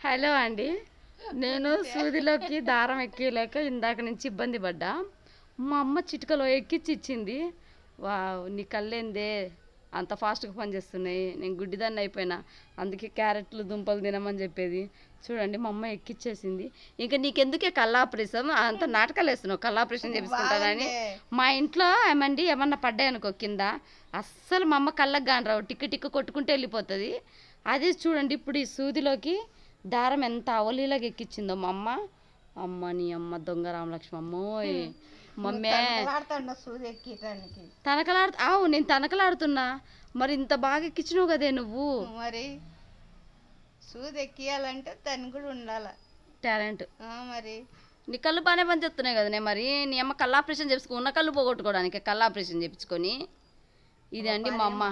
Hello అండి. నేను సూదిలోకి దారం ఎక్కియలేక ఇందాక నుంచి ఇబ్బంది పడ్డా. మా అమ్మ చిటికలో ఎక్కిచ్చి ఇచ్చింది. వావ్! నీ కళ్ళేందే అంత ఫాస్ట్గా పనిచేస్తున్నాయి. నేను గుడ్డిదాన్ని అయిపోయినా. అందుకే క్యారెట్లు దుంపలు తినమని చెప్పేది. చూడండి మా అమ్మ ఎక్కిచ్చేసింది. ఇంకా నీకెందుకే కళ్ళ ఆపరేషన్ అంత నాటకాలు వేస్తున్నావు, కళ్ళ ఆపరేషన్ చేపించుకుంటానని. మా ఇంట్లో ఏమన్నా పడ్డాయనుకో కింద, అస్సలు మా అమ్మ కళ్ళకు కాని రావు, టిక్కు టిక్కు కొట్టుకుంటే వెళ్ళిపోతుంది. అదే చూడండి ఇప్పుడు ఈ సూదిలోకి దారం ఎంత అవలీలాగా ఎక్కిచ్చిందో మా అమ్మ. అమ్మ నీ అమ్మ దొంగ రామలక్ష్మి అమ్మోయ్. మమ్మే ఆవు నేను తనకలాడుతున్నా. మరి ఇంత బాగా ఎక్కించినావు కదే నువ్వు. మరి సూది ఎక్కియాలంటే దాన్ని కూడా ఉండాల టాలెంట్. మరి నీ కళ్ళు బాగానే పని చెప్తున్నాయి కదనే. మరి నీ అమ్మ కళ్ళు ఆపరేషన్ చేపించుకో, ఉన్న కళ్ళు పోగొట్టుకోవడానికి కళ్ళు ఆపరేషన్ చేపించుకొని. ఇది అండి మా అమ్మ.